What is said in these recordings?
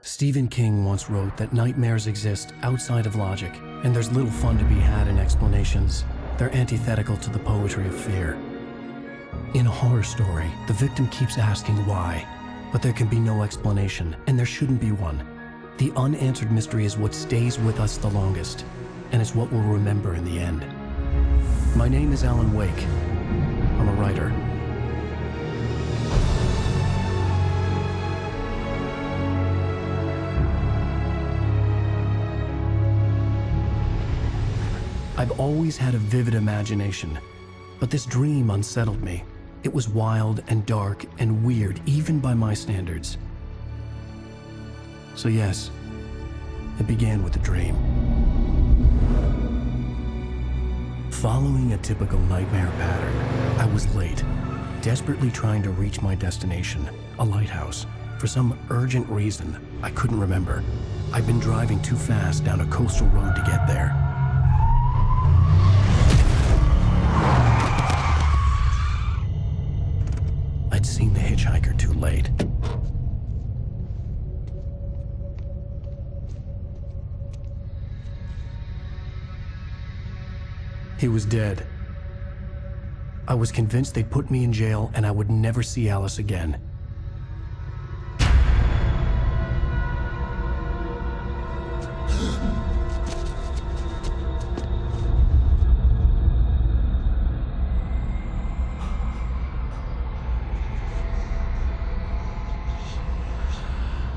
Stephen King once wrote that nightmares exist outside of logic, and there's little fun to be had in explanations. They're antithetical to the poetry of fear. In a horror story, the victim keeps asking why, but there can be no explanation, and there shouldn't be one. The unanswered mystery is what stays with us the longest, and it's what we'll remember in the end. My name is Alan Wake. I'm a writer. I've always had a vivid imagination, but this dream unsettled me. It was wild and dark and weird, even by my standards. So yes, it began with a dream. Following a typical nightmare pattern, I was late, desperately trying to reach my destination, a lighthouse. For some urgent reason, I couldn't remember. I'd been driving too fast down a coastal road to get there. I'd seen the hitchhiker too late. He was dead. I was convinced they'd put me in jail and I would never see Alice again.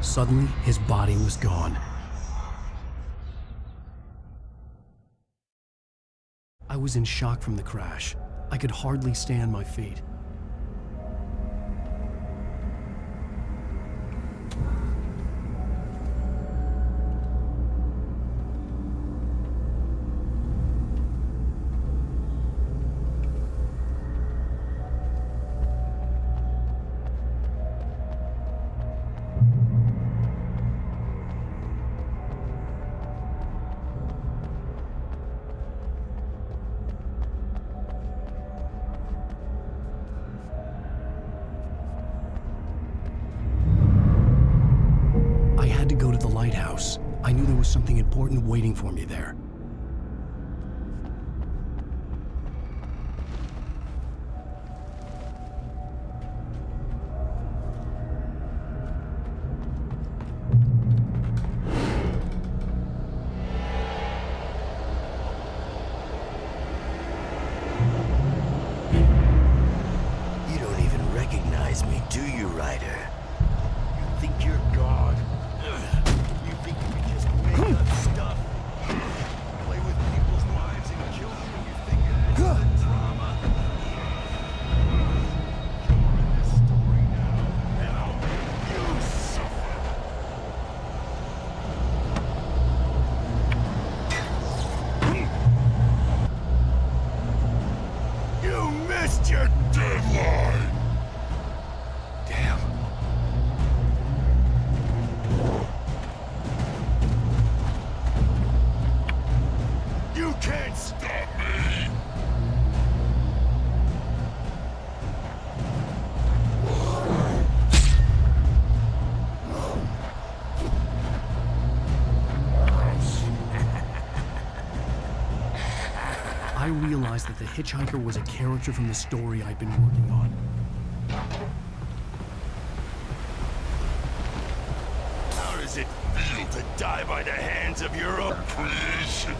Suddenly, his body was gone. I was in shock from the crash. I could hardly stay on my feet. Lighthouse. I knew there was something important waiting for me there. You don't even recognize me, do you, Ryder? You think you're God? You think you can just make up stuff? Play with people's lives and kill them? You think it's a drama? You're in this story now, and I'll make you suffer. You missed your deadline! Damn. You can't stop me! I realized that the hitchhiker was a character from the story I'd been working on. How does it feel to die by the hands of your own creation?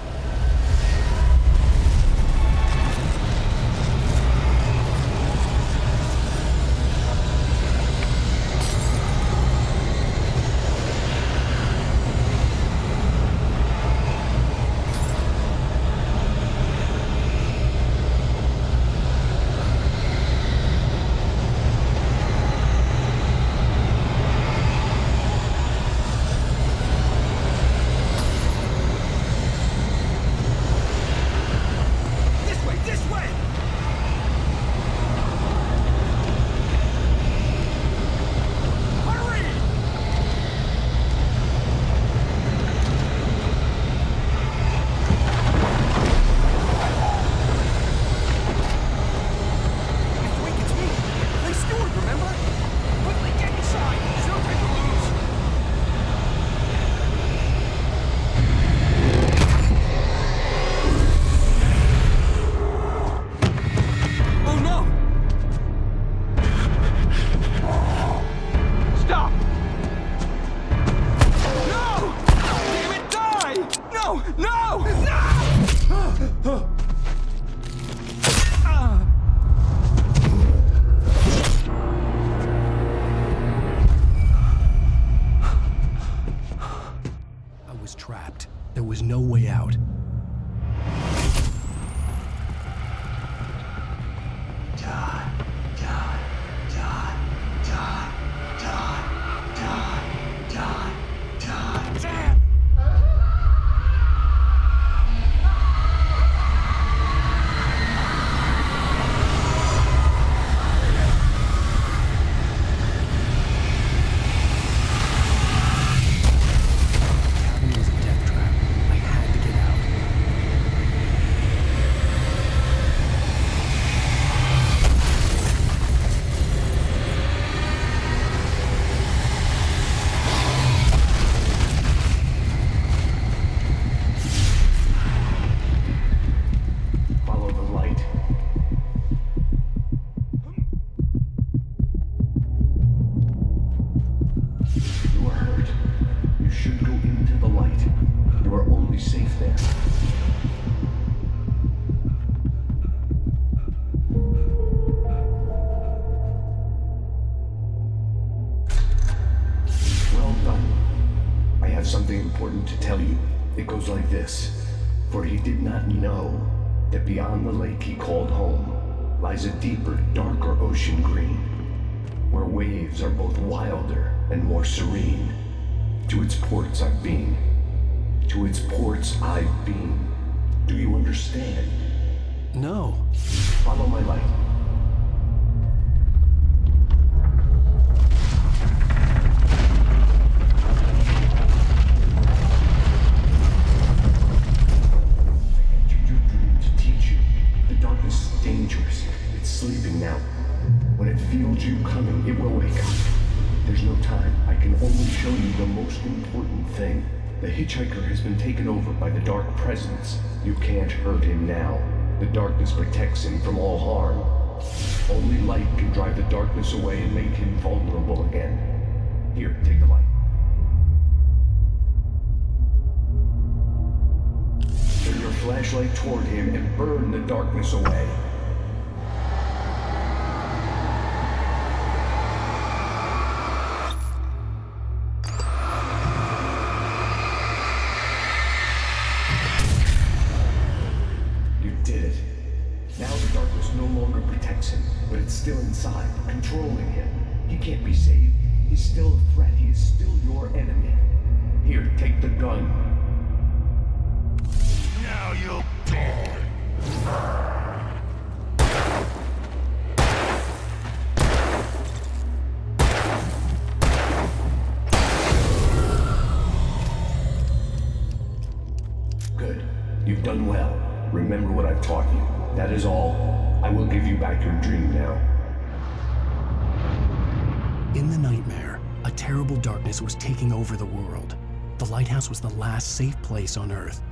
trapped. There was no way out. Cabin was a death trap. I had to get out. Follow the light. You are hurt. You should go into the light. You are only safe there. Well done. I have something important to tell you. It goes like this. For he did not know that beyond the lake he called home lies a deeper, darker ocean green, where waves are both wilder and more serene. To its ports I've been. To its ports I've been. Do you understand? No. Follow my light. Dangerous. It's sleeping now. When it feels you coming, it will wake up. There's no time. I can only show you the most important thing. The hitchhiker has been taken over by the dark presence. You can't hurt him now. The darkness protects him from all harm. Only light can drive the darkness away and make him vulnerable again. Here, take the light. Turn your flashlight toward him and burn the darkness away. You did it. Now the darkness no longer protects him, but it's still inside, controlling him. He can't be saved. He's still a threat. He is still your enemy. Here, take the gun. Now you'll die. Good. You've done well. Remember what I've taught you. That is all. I will give you back your dream now. In the nightmare, a terrible darkness was taking over the world. The lighthouse was the last safe place on Earth.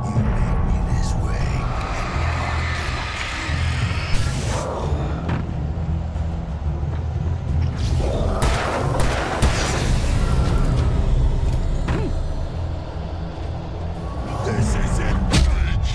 You led me this way, this is it, bitch!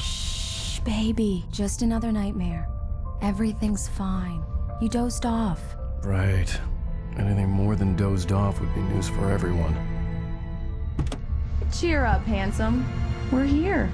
Shh, baby. Just another nightmare. Everything's fine. You dozed off. Right. Anything more than dozed off would be news for everyone. Cheer up, handsome. We're here.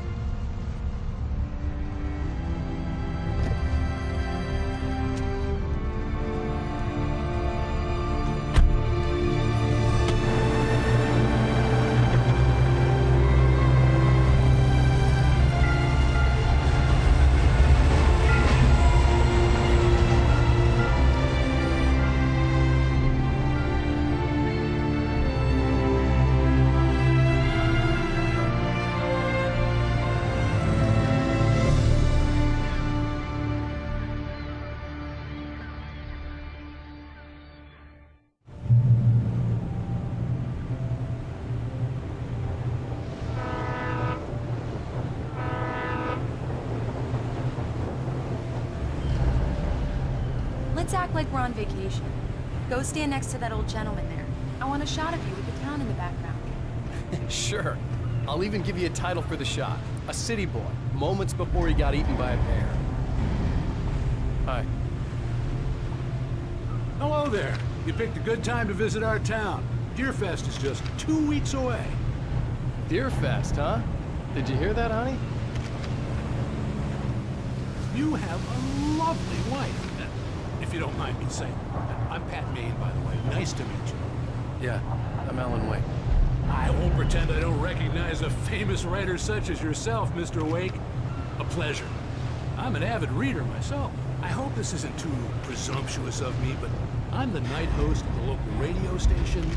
Let's act like we're on vacation. Go stand next to that old gentleman there. I want a shot of you with the town in the background. Sure. I'll even give you a title for the shot. A city boy, moments before he got eaten by a bear. Hi. Hello there. You picked a good time to visit our town. Deerfest is just 2 weeks away. Deerfest, huh? Did you hear that, honey? You have a lovely wife, if you don't mind me saying. I'm Pat Maine, by the way. Nice to meet you. Yeah, I'm Alan Wake. I won't pretend I don't recognize a famous writer such as yourself, Mr. Wake. A pleasure. I'm an avid reader myself. I hope this isn't too presumptuous of me, but I'm the night host of the local radio station.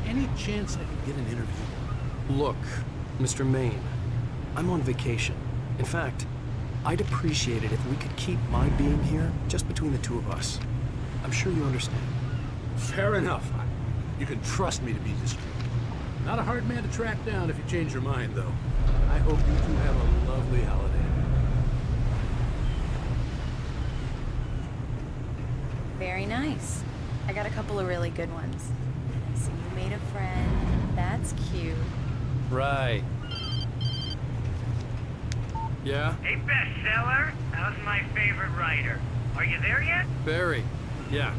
Any chance I could get an interview? Look, Mr. Maine, I'm on vacation. In fact, I'd appreciate it if we could keep my being here just between the two of us. I'm sure you understand. Fair enough. You can trust me to be discreet. Not a hard man to track down if you change your mind, though. I hope you two have a lovely holiday. Very nice. I got a couple of really good ones. I see you made a friend. That's cute. Right. Yeah? Hey, bestseller. How's my favorite writer? Are you there yet? Barry. Yeah.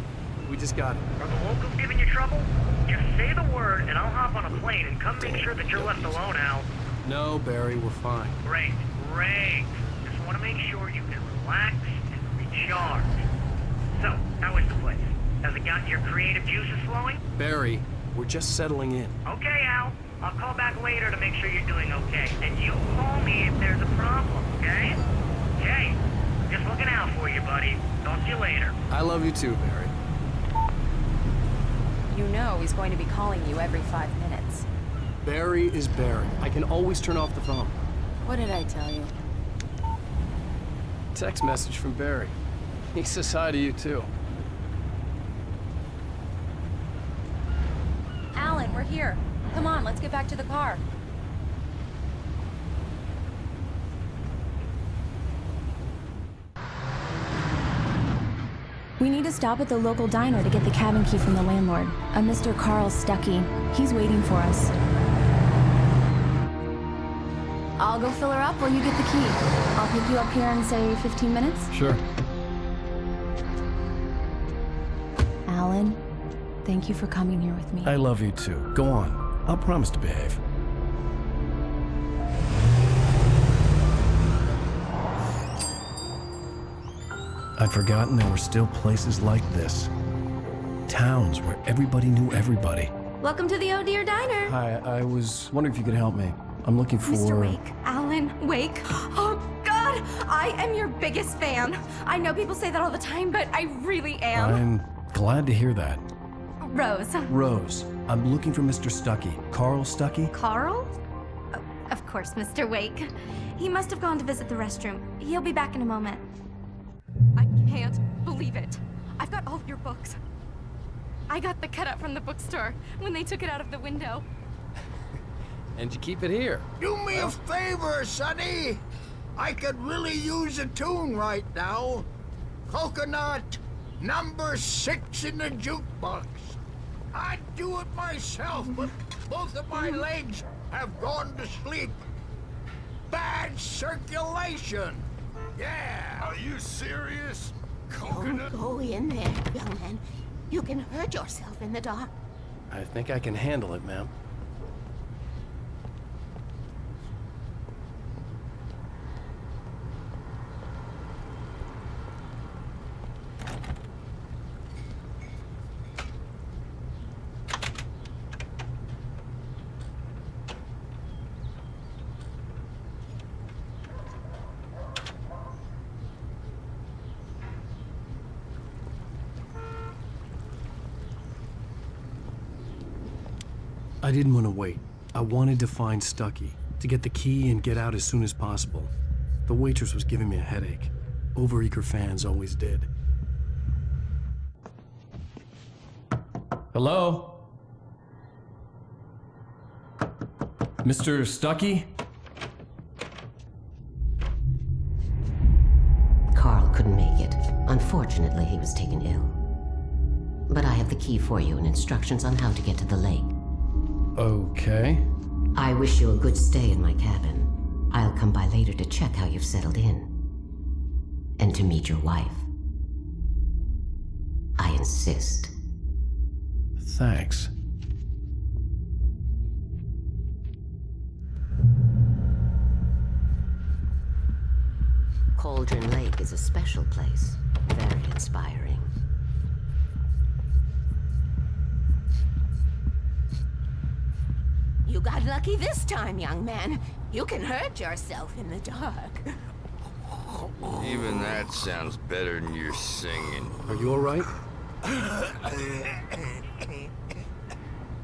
We just got it. Are the locals giving you trouble? Just say the word and I'll hop on a plane and come make sure that you're left alone, Al. No, Barry, we're fine. Great, great. Just want to make sure you can relax and recharge. So, how is the place? Has it gotten your creative juices flowing? Barry, we're just settling in. Okay, Al. I'll call back later to make sure you're doing okay. And you call me if there's a problem, okay? Okay. Just looking out for you, buddy. Talk to you later. I love you too, Barry. You know he's going to be calling you every 5 minutes. Barry is Barry. I can always turn off the phone. What did I tell you? Text message from Barry. He says hi to you too. Alan, we're here. Come on, let's get back to the car. We need to stop at the local diner to get the cabin key from the landlord, a Mr. Carl Stuckey. He's waiting for us. I'll go fill her up while you get the key. I'll pick you up here in, say, 15 minutes? Sure. Alan, thank you for coming here with me. I love you too. Go on. I'll promise to behave. I'd forgotten there were still places like this. Towns where everybody knew everybody. Welcome to the Oh Dear Diner. Hi, I was wondering if you could help me. I'm looking for... Mr. Wake. Alan Wake. Oh, God! I am your biggest fan. I know people say that all the time, but I really am. I'm glad to hear that. Rose. Rose, I'm looking for Mr. Stuckey. Carl Stuckey? Carl? Oh, of course, Mr. Wake. He must have gone to visit the restroom. He'll be back in a moment. I can't believe it. I've got all of your books. I got the cutout from the bookstore when they took it out of the window. And you keep it here. Do me a favor, Sonny. I could really use a tune right now. Coconut, number 6 in the jukebox. I'd do it myself, but both of my legs have gone to sleep. Bad circulation. Yeah. Are you serious? Don't Coconut? go in there, young man. You can hurt yourself in the dark. I think I can handle it, ma'am. I didn't want to wait. I wanted to find Stucky, to get the key and get out as soon as possible. The waitress was giving me a headache. Overeager fans always did. Hello? Mr. Stucky? Carl couldn't make it. Unfortunately, he was taken ill. But I have the key for you and instructions on how to get to the lake. Okay. I wish you a good stay in my cabin. I'll come by later to check how you've settled in. And to meet your wife. I insist. Thanks. Cauldron Lake is a special place. Very inspiring. You got lucky this time, young man. You can hurt yourself in the dark. Even that sounds better than your singing. Are you all right?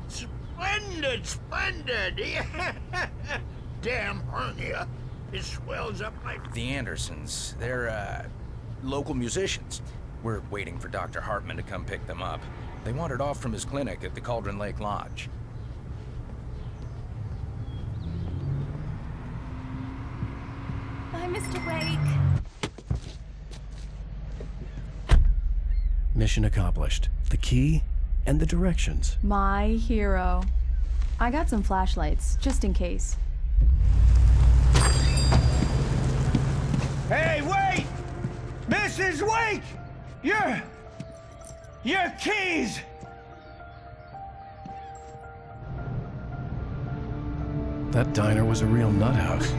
Splendid, splendid. Damn hernia. It swells up like... The Andersons, they're, local musicians. We're waiting for Dr. Hartman to come pick them up. They wandered off from his clinic at the Cauldron Lake Lodge. Bye, Mr. Wake. Mission accomplished. The key and the directions. My hero. I got some flashlights, just in case. Hey, wait! Mrs. Wake! Your keys! That diner was a real nut house.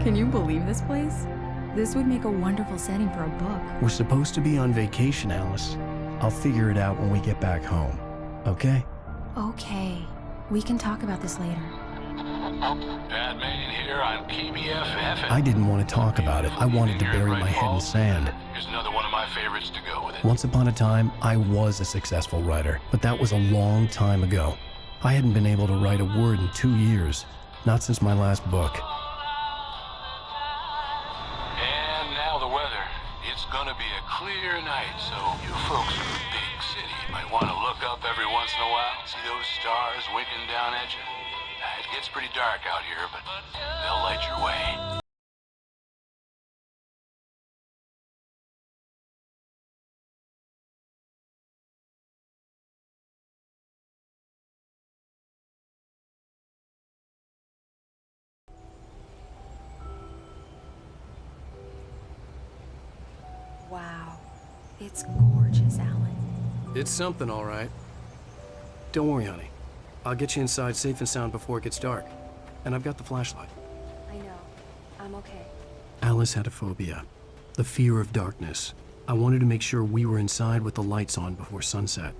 Can you believe this place? This would make a wonderful setting for a book. We're supposed to be on vacation, Alice. I'll figure it out when we get back home. Okay? Okay. We can talk about this later. Batman here on KBFF. I didn't want to talk about it. I wanted to bury my head in sand. Here's another one of my favorites to go with it. Once upon a time, I was a successful writer, but that was a long time ago. I hadn't been able to write a word in 2 years, not since my last book. And now the weather. It's gonna be a clear night, so you folks in the big city might want to look up every once in a while, see those stars winking down at you. It gets pretty dark out here, but they'll light your way. Wow. It's gorgeous, Alan. It's something, all right. Don't worry, honey. I'll get you inside safe and sound before it gets dark. And I've got the flashlight. I know. I'm okay. Alice had a phobia, the fear of darkness. I wanted to make sure we were inside with the lights on before sunset.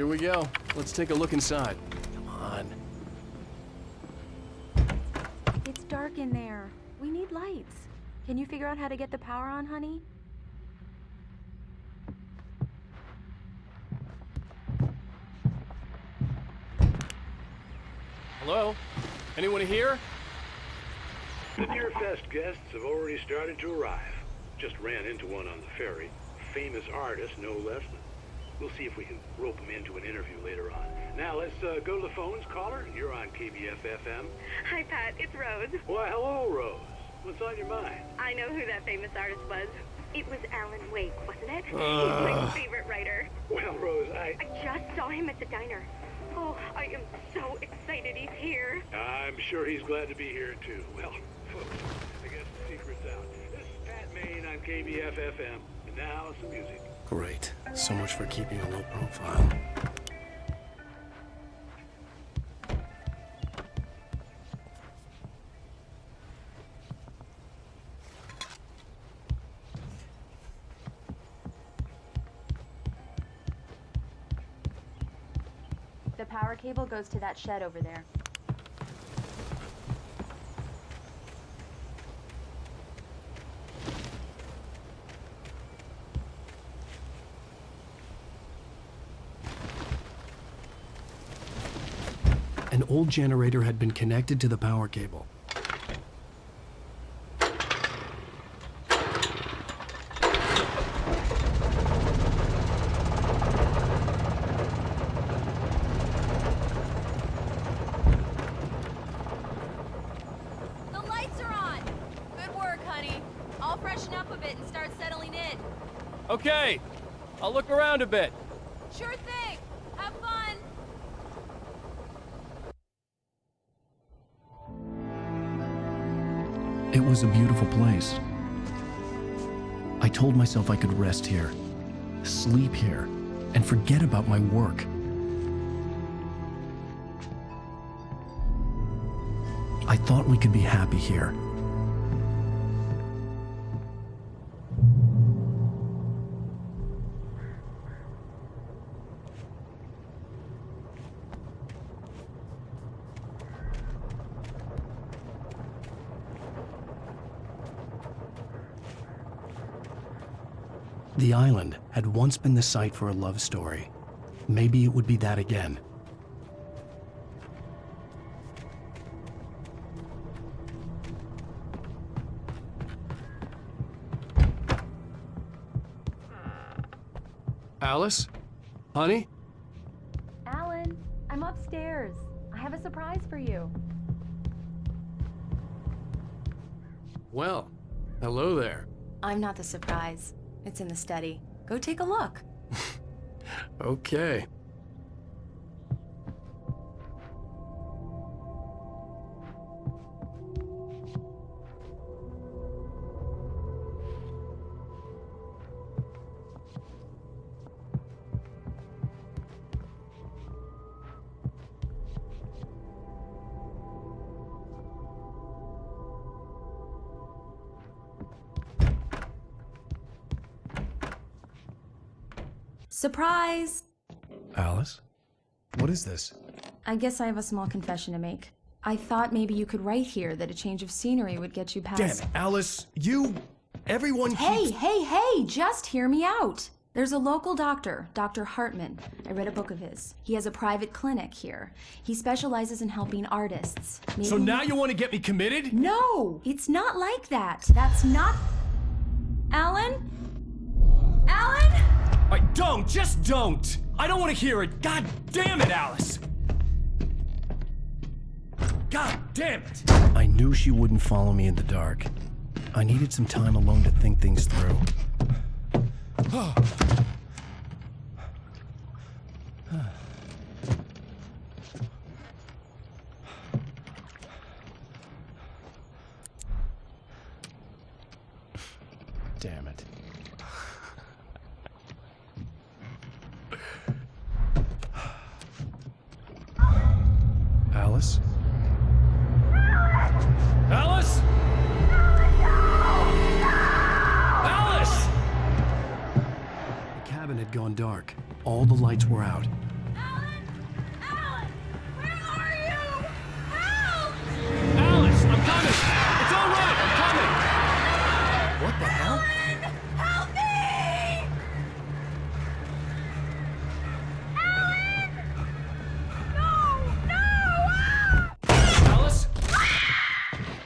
Here we go. Let's take a look inside. Come on. It's dark in there. We need lights. Can you figure out how to get the power on, honey? Hello? Anyone here? The Deer Fest guests have already started to arrive. Just ran into one on the ferry. Famous artist, no less. We'll see if we can rope him into an interview later on. Now let's go to the phones. Caller, you're on KBF-FM. Hi, Pat. It's Rose. Why, hello, Rose. What's on your mind? I know who that famous artist was. It was Alan Wake, wasn't it? He's my favorite writer. Well, Rose, I just saw him at the diner. Oh, I am so excited he's here. I'm sure he's glad to be here, too. Well, folks, I guess the secret's out. This is Pat Maine on KBF-FM. And now, some music. Great. So much for keeping a low profile. The power cable goes to that shed over there. An old generator had been connected to the power cable. The lights are on! Good work, honey. I'll freshen up a bit and start settling in. Okay, I'll look around a bit. Sure thing! Have fun! It was a beautiful place. I told myself I could rest here, sleep here, and forget about my work. I thought we could be happy here. The island had once been the site for a love story. Maybe it would be that again. Alice? Honey? Alan, I'm upstairs. I have a surprise for you. Well, hello there. I'm not the surprise. It's in the study. Go take a look. Okay. Surprise! Alice? What is this? I guess I have a small confession to make. I thought maybe you could write here that a change of scenery would get you past... Damn it, Alice, everyone keeps... Hey, just hear me out. There's a local doctor, Dr. Hartman. I read a book of his. He has a private clinic here. He specializes in helping artists. Maybe So now you want to get me committed? No, it's not like that. That's not... Alan? Alan? Just don't! I don't want to hear it! God damn it, Alice! God damn it! I knew she wouldn't follow me in the dark. I needed some time alone to think things through. Damn it. Alice? Alice? Alice! The cabin had gone dark. All the lights were out.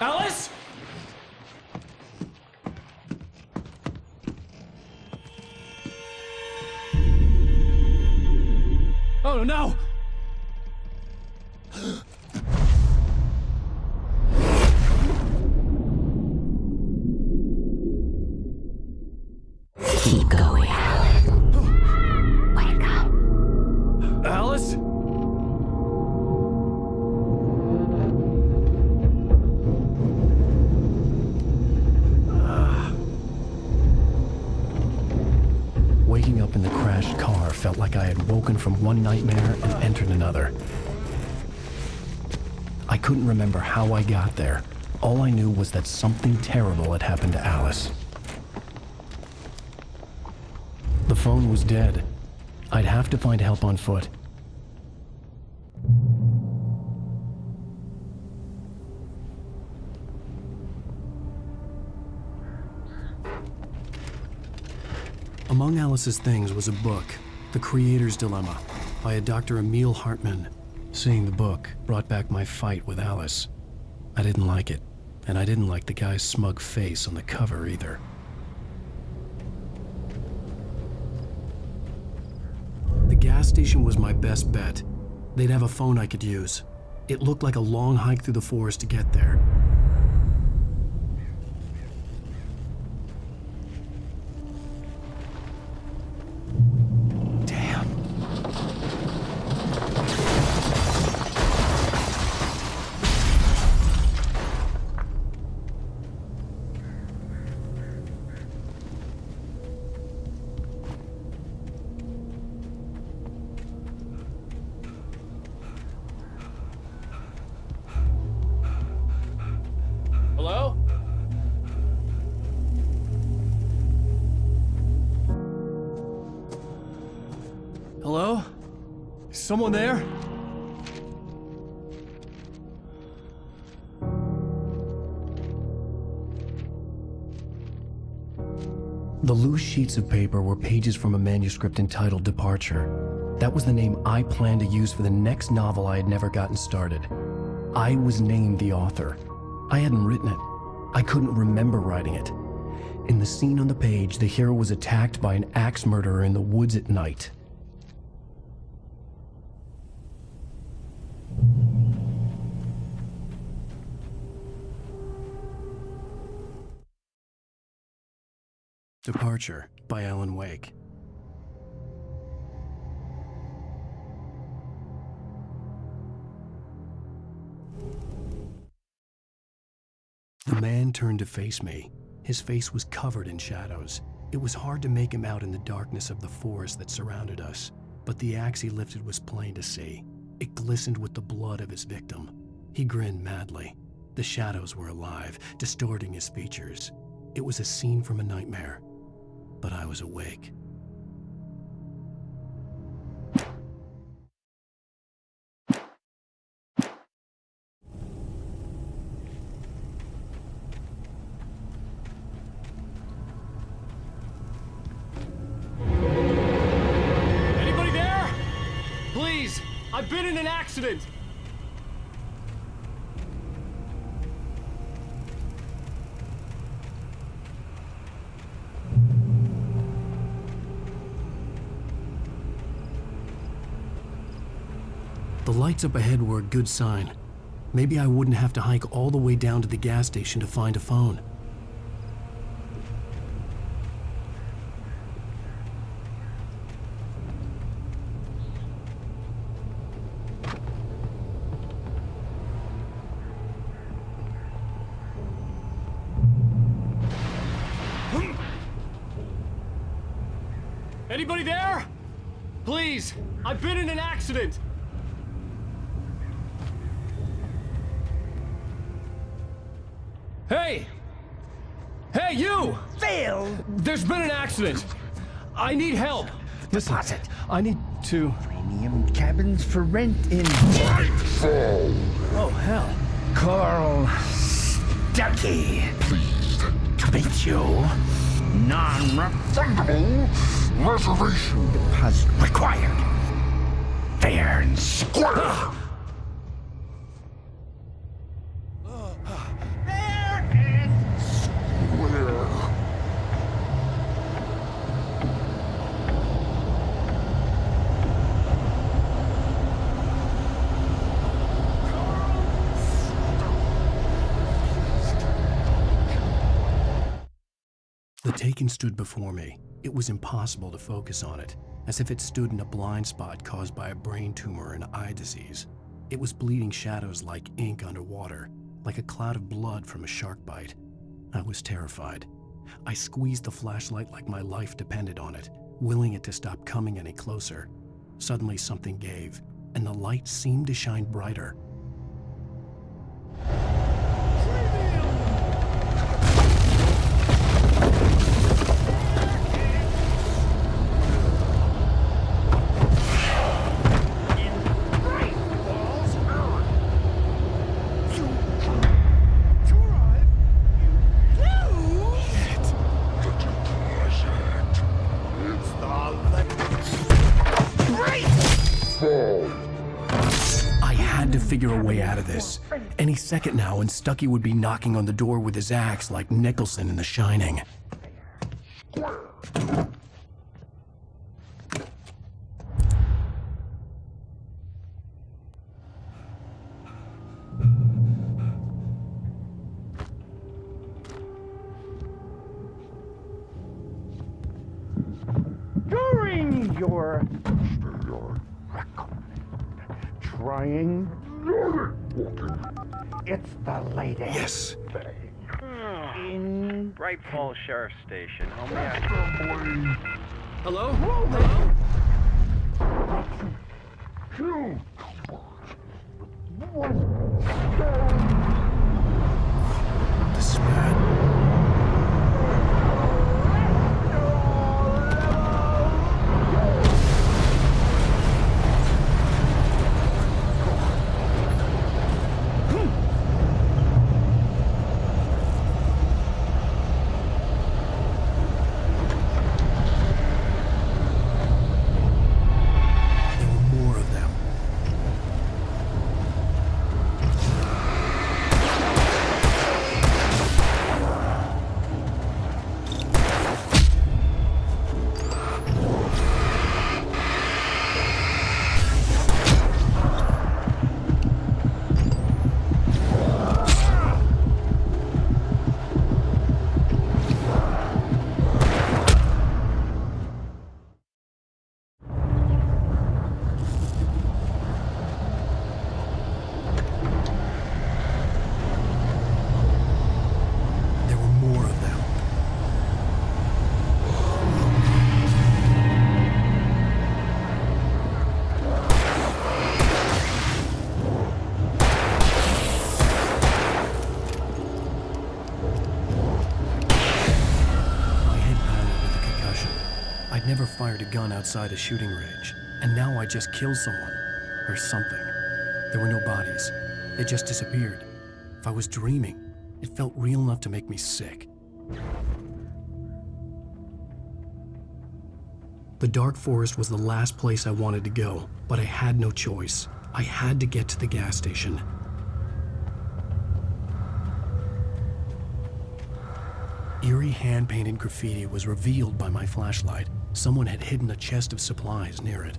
Alice? Oh no! Keep going, Alan. Wake up. Alice? Waking up in the crashed car felt like I had woken from one nightmare and entered another. I couldn't remember how I got there. All I knew was that something terrible had happened to Alice. The phone was dead. I'd have to find help on foot. Among Alice's things was a book, The Creator's Dilemma, by a Dr. Emil Hartman. Seeing the book brought back my fight with Alice. I didn't like it, and I didn't like the guy's smug face on the cover either. The gas station was my best bet. They'd have a phone I could use. It looked like a long hike through the forest to get there. Hello? Hello? Is someone there? The loose sheets of paper were pages from a manuscript entitled Departure. That was the name I planned to use for the next novel I had never gotten started. I was named the author. I hadn't written it. I couldn't remember writing it. In the scene on the page, the hero was attacked by an axe murderer in the woods at night. Departure by Alan Wake. The man turned to face me. His face was covered in shadows. It was hard to make him out in the darkness of the forest that surrounded us, but the axe he lifted was plain to see. It glistened with the blood of his victim. He grinned madly. The shadows were alive, distorting his features. It was a scene from a nightmare, but I was awake. Anybody there? Please, I've been in an accident. The lights up ahead were a good sign. Maybe I wouldn't have to hike all the way down to the gas station to find a phone. Anybody there? Please, I've been in an accident. Hey! Hey, you! Phil! There's been an accident. I need help. Listen, I need to... Premium cabins for rent in... Oh, hell. Carl Stuckey. Pleased to meet you. Non-refundable reservation deposit required. Fair and square. Taken stood before me. It was impossible to focus on it, as if it stood in a blind spot caused by a brain tumor and eye disease. It was bleeding shadows like ink underwater, like a cloud of blood from a shark bite. I was terrified. I squeezed the flashlight like my life depended on it, willing it to stop coming any closer. Suddenly something gave, and the light seemed to shine brighter. I had to figure a way out of this. Any second now, and Stucky would be knocking on the door with his axe like Nicholson in The Shining. During your trying, it's the latest. Yes. In Bright Falls Sheriff Station. How may I... Hello? Hello? This is bad. I'd never fired a gun outside a shooting range, and now I just killed someone. Or something. There were no bodies. They just disappeared. If I was dreaming, it felt real enough to make me sick. The dark forest was the last place I wanted to go, but I had no choice. I had to get to the gas station. Eerie hand-painted graffiti was revealed by my flashlight. Someone had hidden a chest of supplies near it.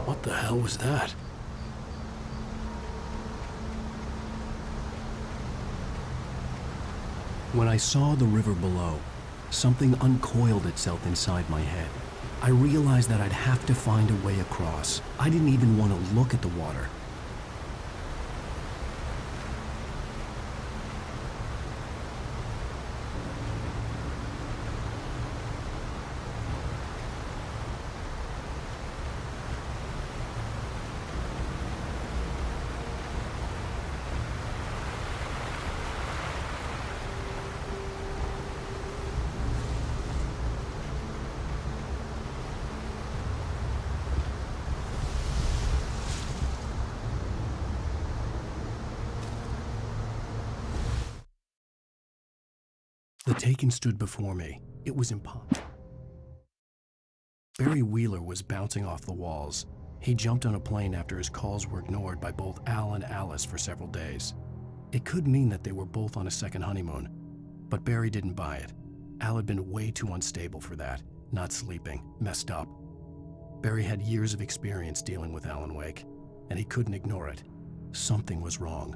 What the hell was that? When I saw the river below, something uncoiled itself inside my head. I realized that I'd have to find a way across. I didn't even want to look at the water. The Taken stood before me. It was impossible. Barry Wheeler was bouncing off the walls. He jumped on a plane after his calls were ignored by both Al and Alice for several days. It could mean that they were both on a second honeymoon, but Barry didn't buy it. Al had been way too unstable for that, not sleeping, messed up. Barry had years of experience dealing with Alan Wake, and he couldn't ignore it. Something was wrong.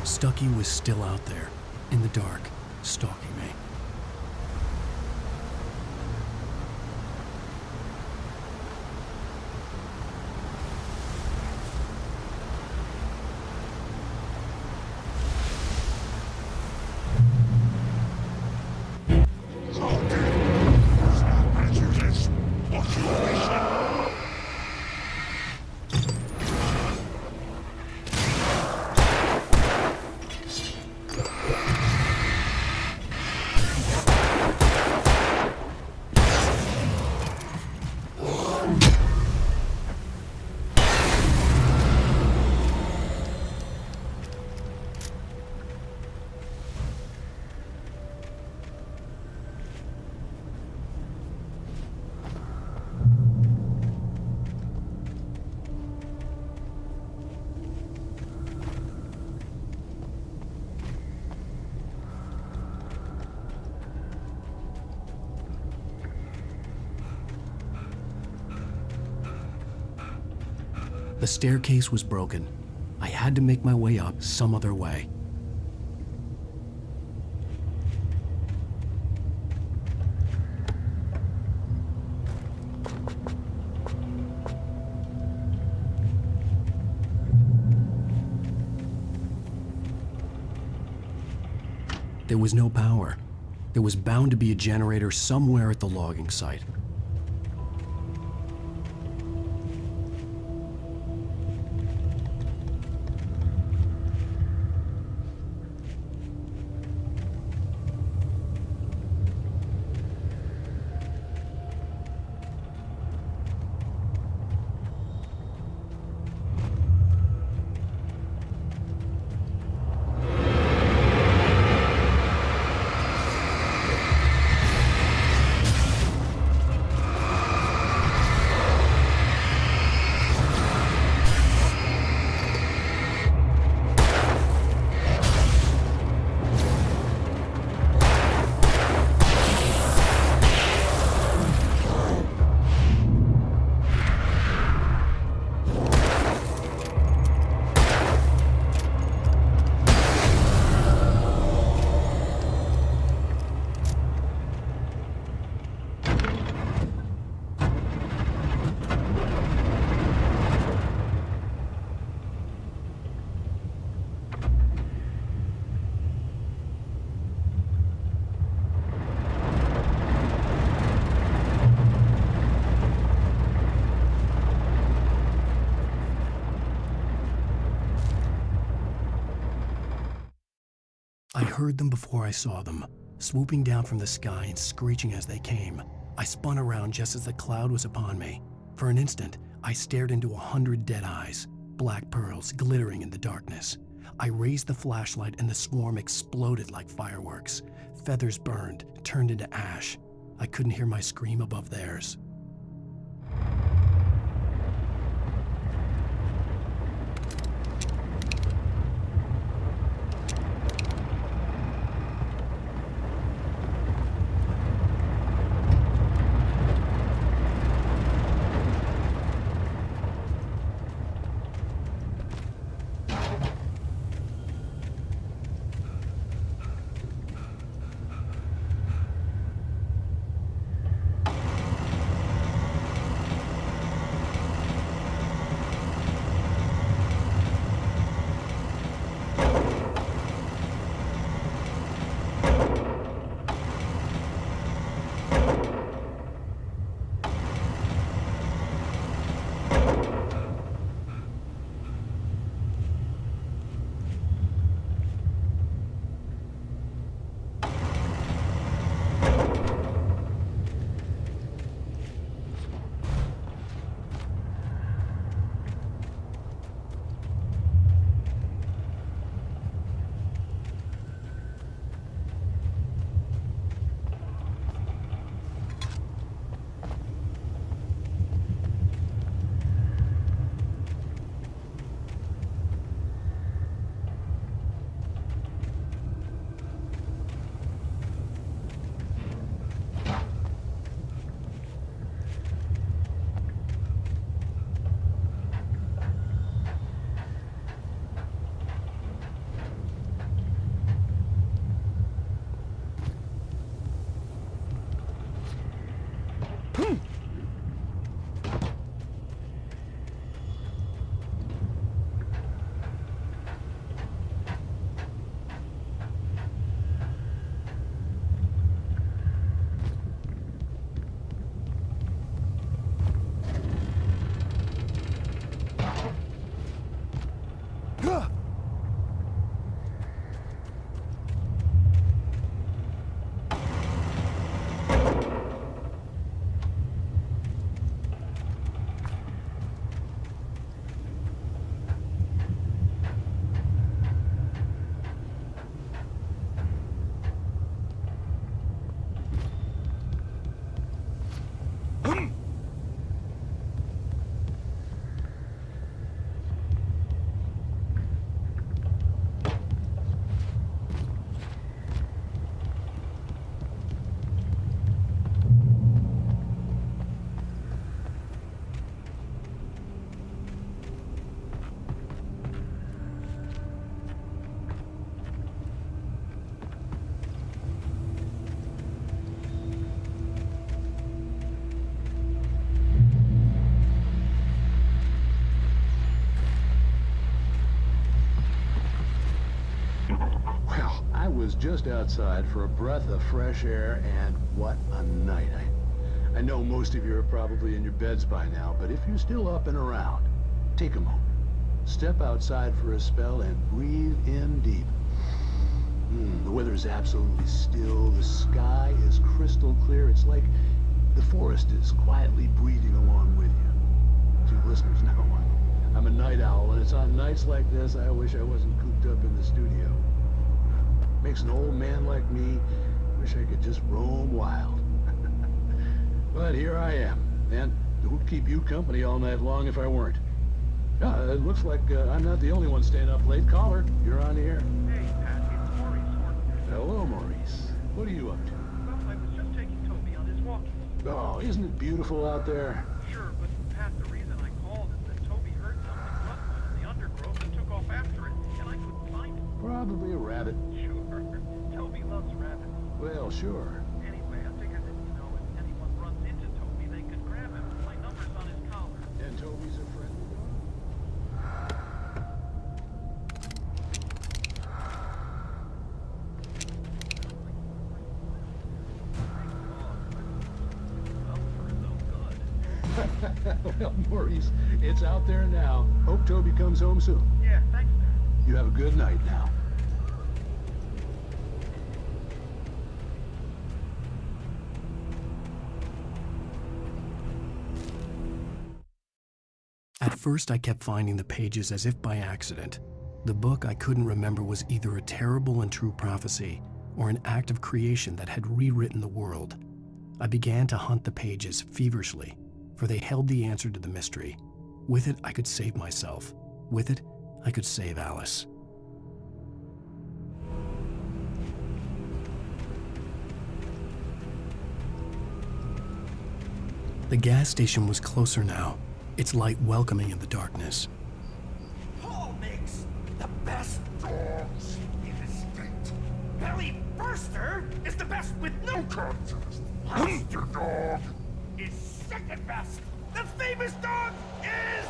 Stucky was still out there, in the dark, stalking me. The staircase was broken. I had to make my way up some other way. There was no power. There was bound to be a generator somewhere at the logging site. I heard them before I saw them, swooping down from the sky and screeching as they came. I spun around just as the cloud was upon me. For an instant, I stared into 100 dead eyes, black pearls glittering in the darkness. I raised the flashlight and the swarm exploded like fireworks. Feathers burned, turned into ash. I couldn't hear my scream above theirs. Was just outside for a breath of fresh air, and what a night. I know most of you are probably in your beds by now, but if you're still up and around, take a moment. Step outside for a spell and breathe in deep. The weather is absolutely still. The sky is crystal clear. It's like the forest is quietly breathing along with you. To listeners know, I'm a night owl, and it's on nights like this I wish I wasn't cooped up in the studio. Makes an old man like me wish I could just roam wild. But here I am, and who'd keep you company all night long if I weren't? It looks like I'm not the only one staying up late. Caller, you're on the air. Hey, Pat, it's Maurice. Hello, Maurice. What are you up to? Well, I was just taking Toby on his walk. Oh, isn't it beautiful out there? Sure, but Pat, the reason I called is that Toby heard something rustling in the undergrowth and took off after it, and I couldn't find it. Probably a rabbit. Sure. Toby loves rabbits. Well, sure. Anyway, I figured that, if anyone runs into Toby, they could grab him. My number's on his collar. And Toby's a friendly dog. Well, Maurice, it's out there now. Hope Toby comes home soon. Yeah, thanks, Pat. You have a good night now. At first, I kept finding the pages as if by accident. The book I couldn't remember was either a terrible and true prophecy or an act of creation that had rewritten the world. I began to hunt the pages feverishly, for they held the answer to the mystery. With it, I could save myself. With it, I could save Alice. The gas station was closer now, its light welcoming in the darkness. Paul makes the best dogs in the state. Belly Burster is the best with no contest. Monster Dog is second best. The famous dog is...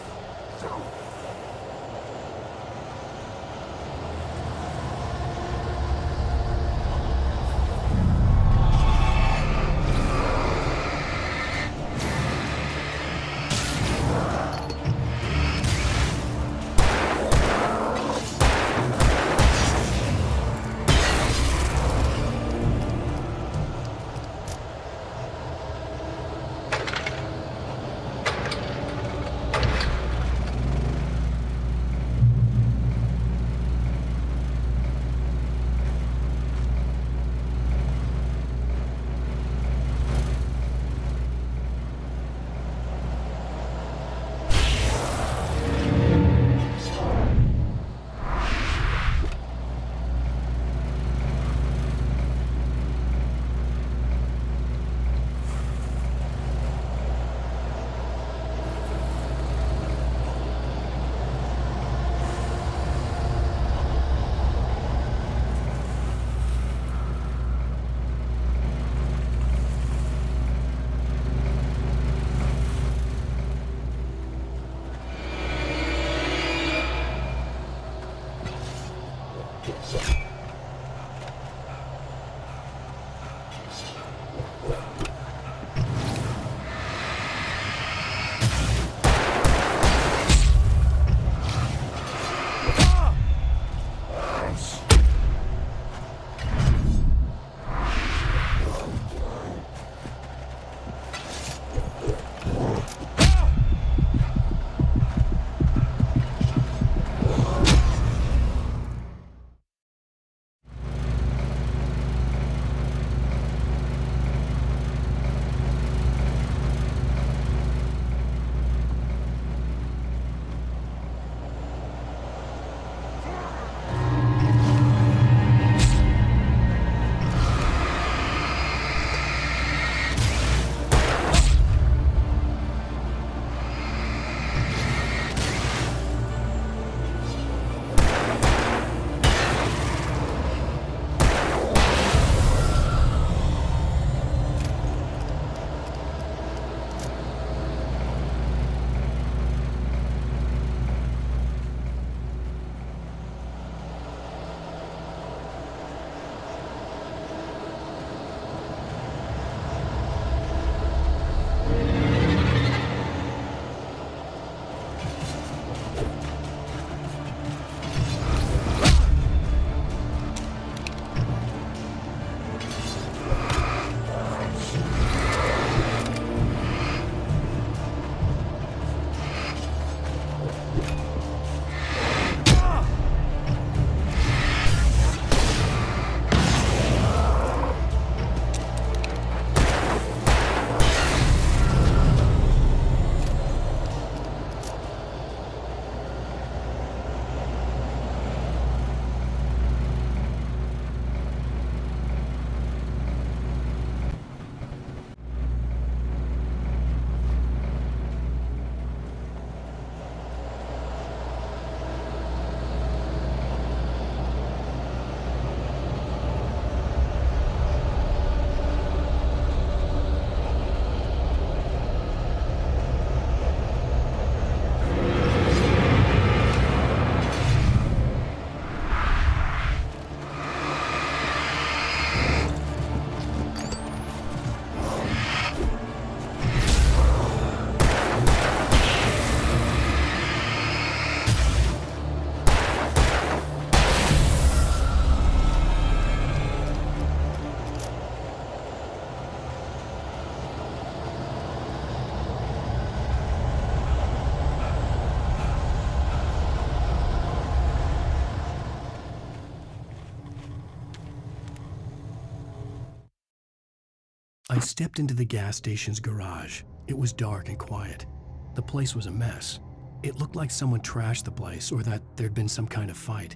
I stepped into the gas station's garage. It was dark and quiet. The place was a mess. It looked like someone trashed the place or that there'd been some kind of fight.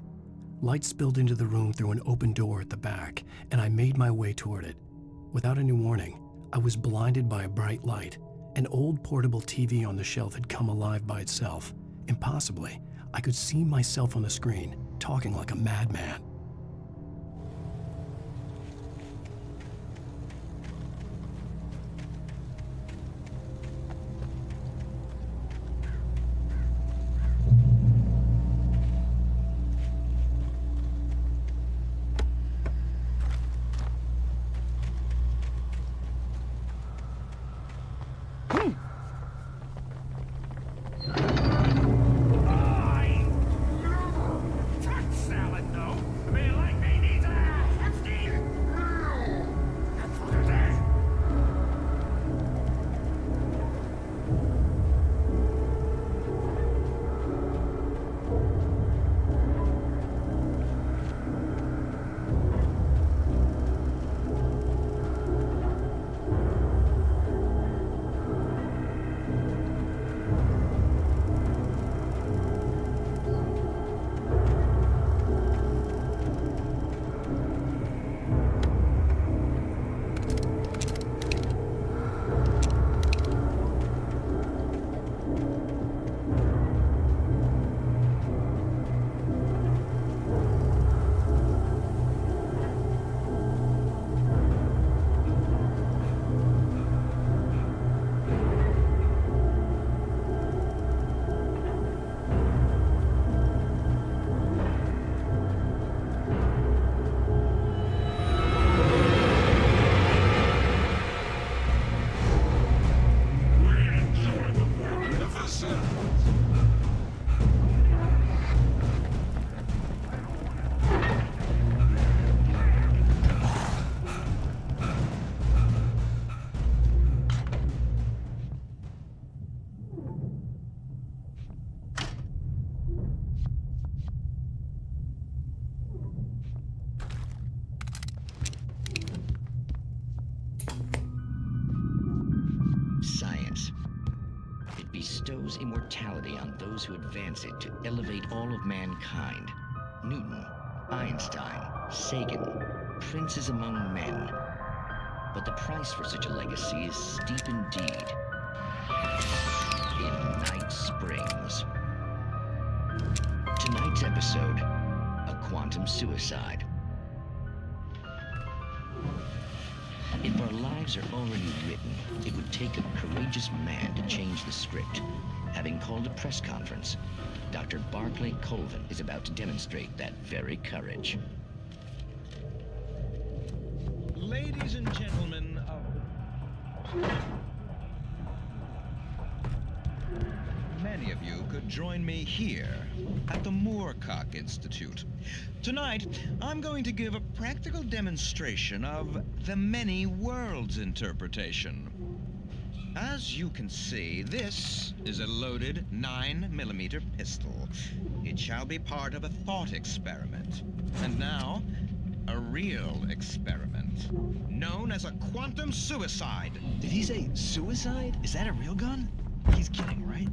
Light spilled into the room through an open door at the back, and I made my way toward it. Without any warning, I was blinded by a bright light. An old portable TV on the shelf had come alive by itself. Impossibly, I could see myself on the screen, talking like a madman. Science. It bestows immortality on those who advance it to elevate all of mankind. Newton, Einstein, Sagan, princes among men. But the price for such a legacy is steep indeed. In Night Springs. Tonight's episode, a quantum suicide. If our lives are already written, it would take a courageous man to change the script. Having called a press conference, Dr. Barclay Colvin is about to demonstrate that very courage. Ladies and gentlemen many of you could join me here at the Moorcock Institute. Tonight, I'm going to give a practical demonstration of the many worlds interpretation. As you can see, this is a loaded 9mm pistol. It shall be part of a thought experiment. And now, a real experiment, known as a quantum suicide. Did he say suicide? Is that a real gun? He's kidding, right?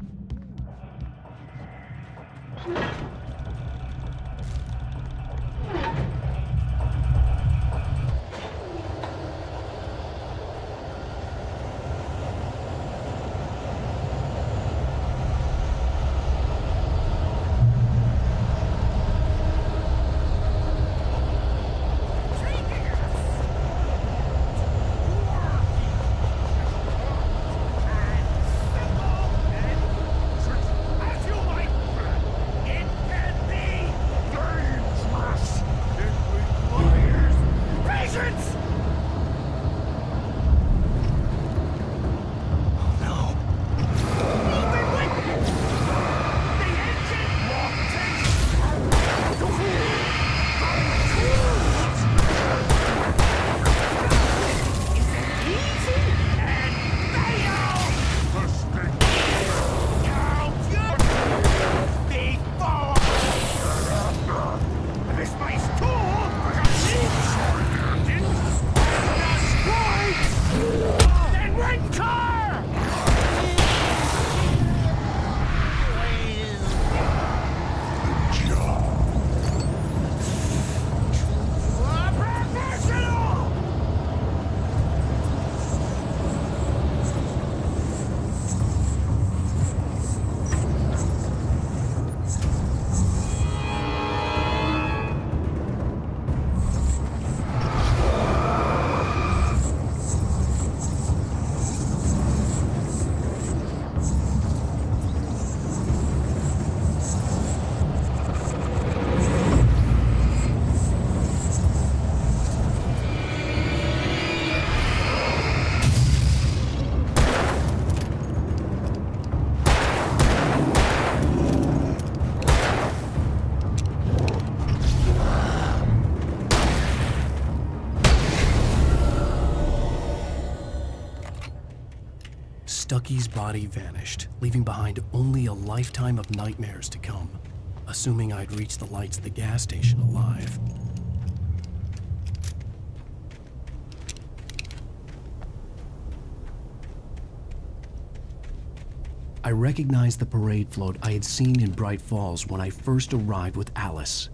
As you might, Stucky's body vanished, leaving behind only a lifetime of nightmares to come, assuming I'd reached the lights of the gas station alive. I recognized the parade float I had seen in Bright Falls when I first arrived with Alice.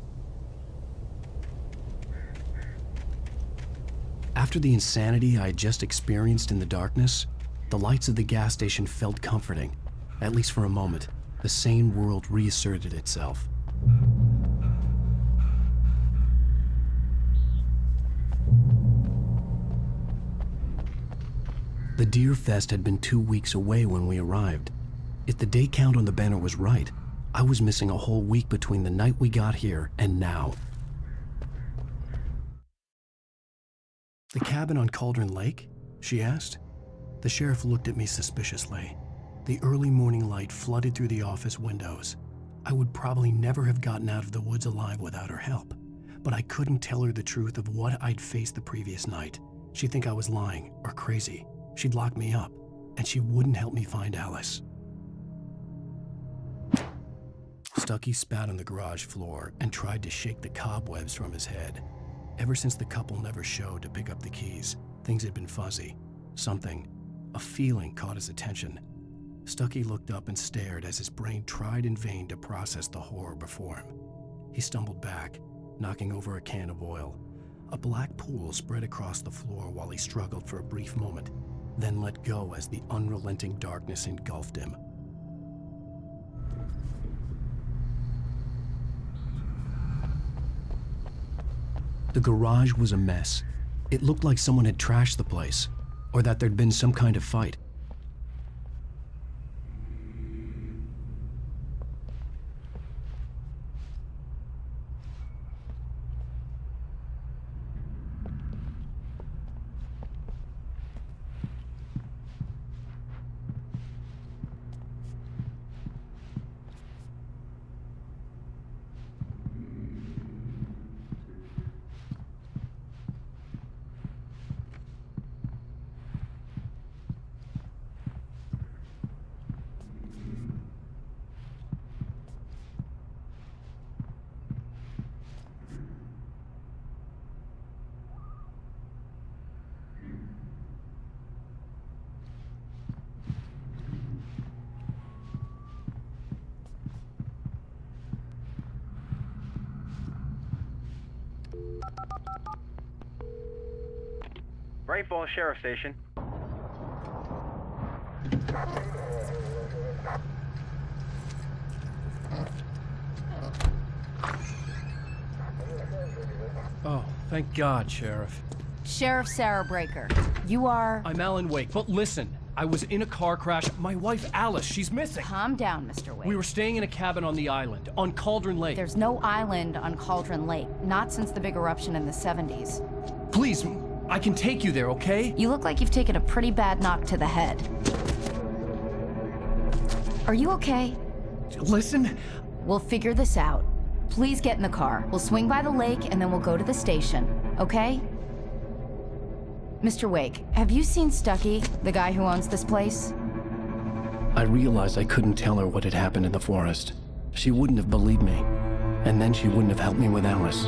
After the insanity I had just experienced in the darkness, the lights of the gas station felt comforting. At least for a moment, the sane world reasserted itself. The Deer Fest had been 2 weeks away when we arrived. If the day count on the banner was right, I was missing a whole week between the night we got here and now. The cabin on Cauldron Lake? She asked. The sheriff looked at me suspiciously. The early morning light flooded through the office windows. I would probably never have gotten out of the woods alive without her help, but I couldn't tell her the truth of what I'd faced the previous night. She'd think I was lying or crazy. She'd lock me up, and she wouldn't help me find Alice. Stucky spat on the garage floor and tried to shake the cobwebs from his head. Ever since the couple never showed to pick up the keys, things had been fuzzy. Something, a feeling, caught his attention. Stucky looked up and stared as his brain tried in vain to process the horror before him. He stumbled back, knocking over a can of oil. A black pool spread across the floor while he struggled for a brief moment, then let go as the unrelenting darkness engulfed him. The garage was a mess. It looked like someone had trashed the place, or that there'd been some kind of fight. Bright Falls Sheriff Station. Oh, thank God, Sheriff. Sheriff Sarah Breaker, you are... I'm Alan Wake, but listen, I was in a car crash. My wife, Alice, she's missing. Calm down, Mr. Wake. We were staying in a cabin on the island, on Cauldron Lake. There's no island on Cauldron Lake, not since the big eruption in the 70s. Please, I can take you there, okay? You look like you've taken a pretty bad knock to the head. Are you okay? Listen. We'll figure this out. Please get in the car. We'll swing by the lake and then we'll go to the station, okay? Mr. Wake, have you seen Stucky, the guy who owns this place? I realized I couldn't tell her what had happened in the forest. She wouldn't have believed me, and then she wouldn't have helped me with Alice.